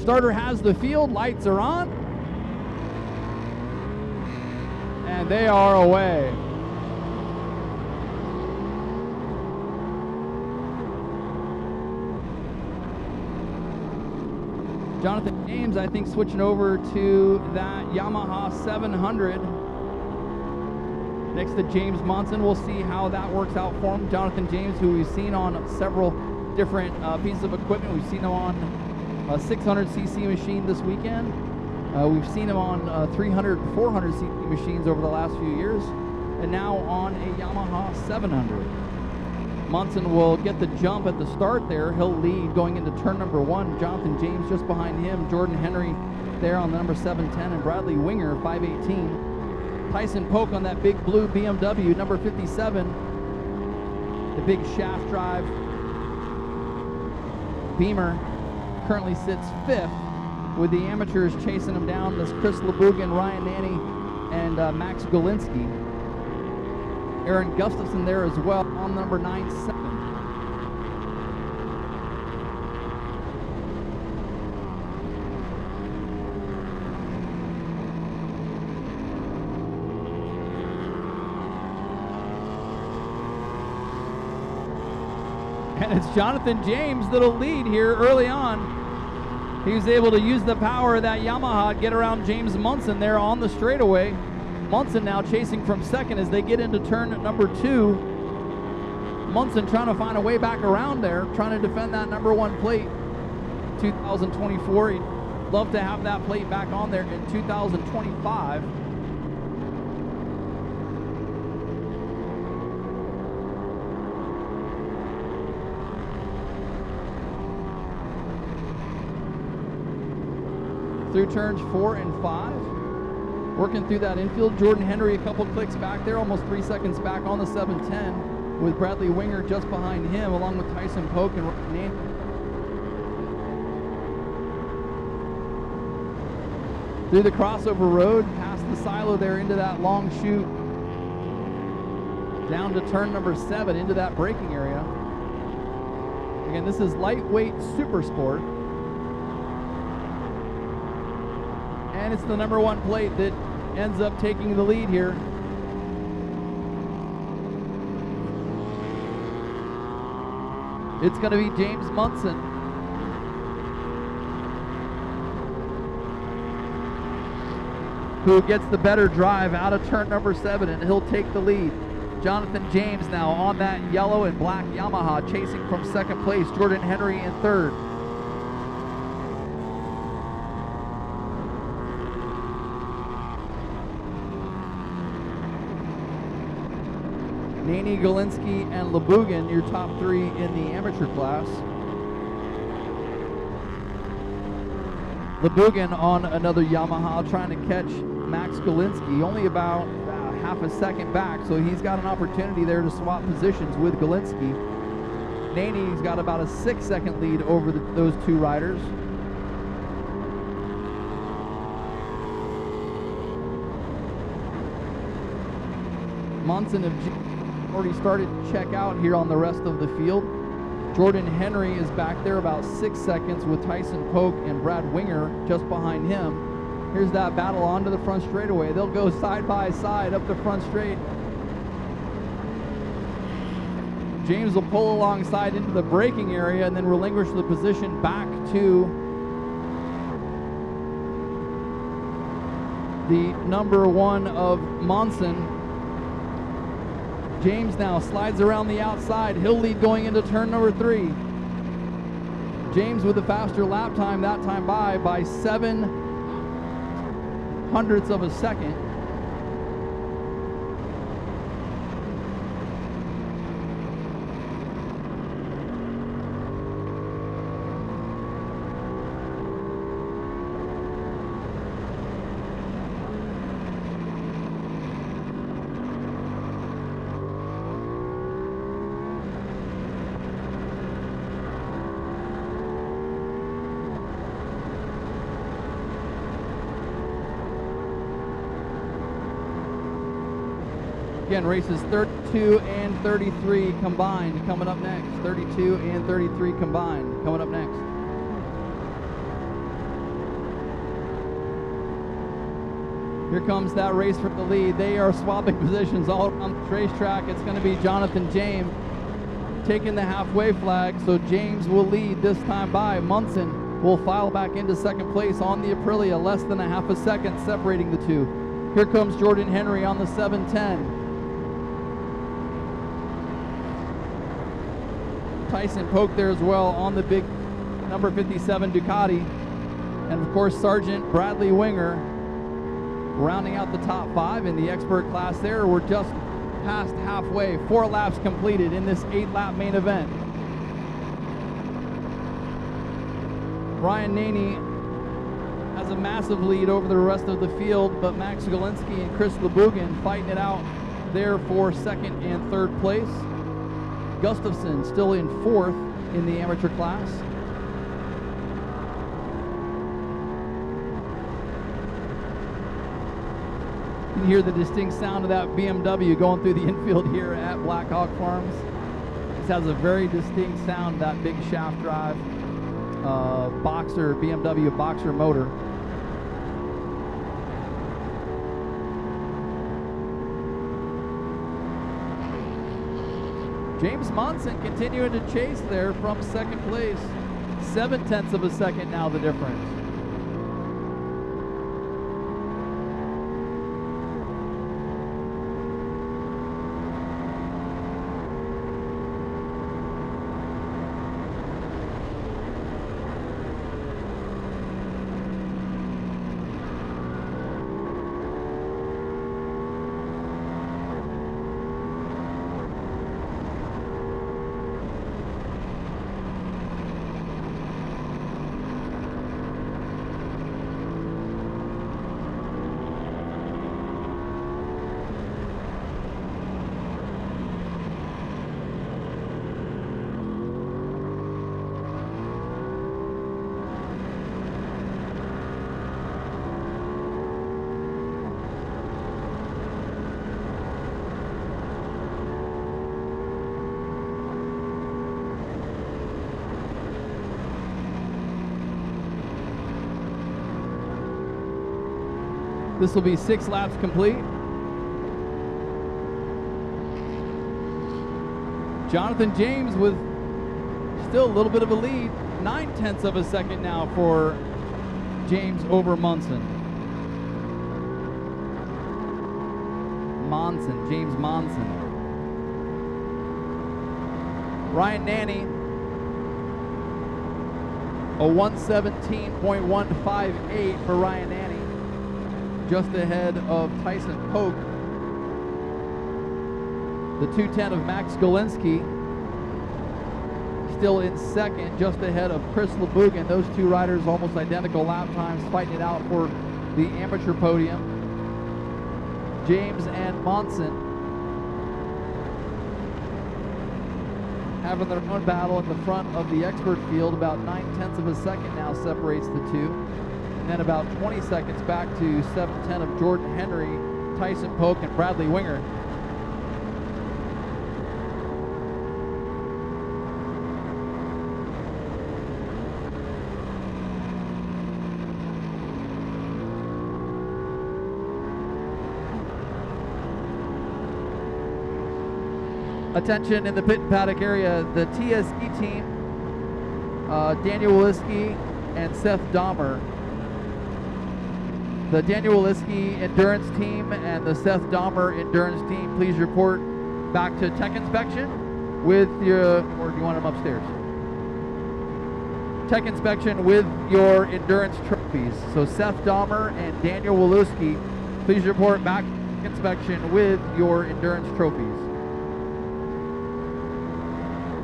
Starter has the field, lights are on, and they are away. Jonathan James, I think, switching over to that Yamaha 700 next to James Monson. We'll see how that works out for him. Jonathan James, who we've seen on several different pieces of equipment. We've seen him on a 600cc machine this weekend. We've seen him on 300, 400cc machines over the last few years, and now on a Yamaha 700. Monson will get the jump at the start there. He'll lead going into turn number 1. Jonathan James just behind him. Jordan Henry there on the number 710, and Bradley Winger 518. Tyson Polk on that big blue BMW number 57. The big shaft drive Beamer currently sits 5th, with the amateurs chasing him down. This Chris Lebugan, Ryan Nanny, and Max Golinski. Aaron Gustafson there as well on number 97. And it's Jonathan James that'll lead here early on. He was able to use the power of that Yamaha to get around James Monson there on the straightaway. Monson now chasing from second as they get into turn number 2. Monson trying to find a way back around there, trying to defend that number 1 plate. 2024, he'd love to have that plate back on there in 2025. Through turns 4 and 5. Working through that infield. Jordan Henry a couple clicks back there, almost 3 seconds back on the 710, with Bradley Winger just behind him, along with Tyson Polk and Ryan Nanny. Through the crossover road, past the silo there into that long chute, down to turn number 7 into that braking area. Again, this is Lightweight Supersport. And it's the number 1 plate that ends up taking the lead here. It's going to be James Monson. Who gets the better drive out of turn number 7, and he'll take the lead. Jonathan James now on that yellow and black Yamaha, chasing from second place. Jordan Henry in third. Naney, Golinski, and Lebugan, your top 3 in the amateur class. Lebugan on another Yamaha trying to catch Max Golinski, only about half a second back, so he's got an opportunity there to swap positions with Golinski. Naney's got about a 6-second lead over those 2 riders. Monson have already started to check out here on the rest of the field. Jordan Henry is back there about 6 seconds, with Tyson Polk and Brad Winger just behind him. Here's that battle onto the front straightaway. They'll go side by side up the front straight. James will pull alongside into the braking area and then relinquish the position back to the number 1 of Monson. James now slides around the outside. He'll lead going into turn number 3. James with a faster lap time, that time by 0.07 of a second. Again, races 32 and 33 combined coming up next. 32 and 33 combined coming up next. Here comes that race for the lead. They are swapping positions all around the racetrack. It's going to be Jonathan James taking the halfway flag, so James will lead this time by. Munson will file back into second place on the Aprilia, less than a half a second separating the two. Here comes Jordan Henry on the 710. Tyson Polk there as well on the big number 57 Ducati. And of course, Sergeant Bradley Winger rounding out the top 5 in the expert class there. We're just past halfway, 4 laps completed in this 8-lap main event. Ryan Naney has a massive lead over the rest of the field, but Max Galinsky and Chris Lebugan fighting it out there for second and third place. Gustafson still in 4th in the amateur class. You can hear the distinct sound of that BMW going through the infield here at Blackhawk Farms. This has a very distinct sound, that big shaft drive BMW Boxer motor. James Monson continuing to chase there from second place. 0.7 of a second now the difference. This will be 6 laps complete. Jonathan James with still a little bit of a lead. 0.9 of a second now for James over Munson. James Monson. Ryan Naney, a 1:17.158 for Ryan Naney. Just ahead of Tyson Polk. The 2:10 of Max Galinsky still in second, just ahead of Chris Lebugan. Those two riders almost identical lap times, fighting it out for the amateur podium. James and Monson having their own battle in the front of the expert field. About 0.9 of a second now separates the two. And then about 20 seconds back to 7:10 of Jordan Henry, Tyson Polk, and Bradley Winger. Attention in the pit and paddock area, the TSE team, Daniel Williski and Seth Dahmer. The Daniel Williski Endurance Team and the Seth Dahmer Endurance Team, please report back to tech inspection with your, or do you want them upstairs? Tech inspection with your endurance trophies. So Seth Dahmer and Daniel Williski, please report back to inspection with your endurance trophies.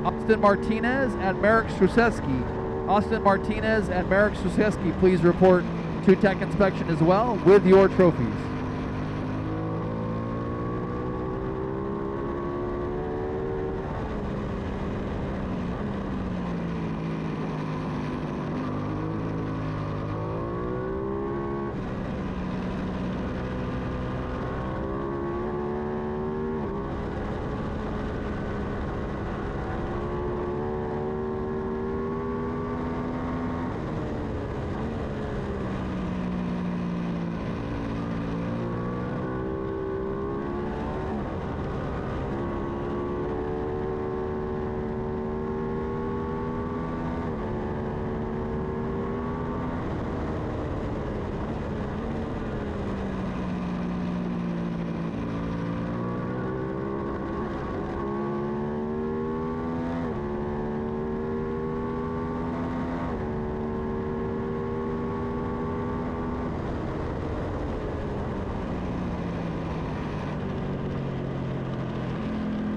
Austin Martinez and Marek Struseski. Austin Martinez and Marek Struseski, please report to tech inspection as well with your trophies.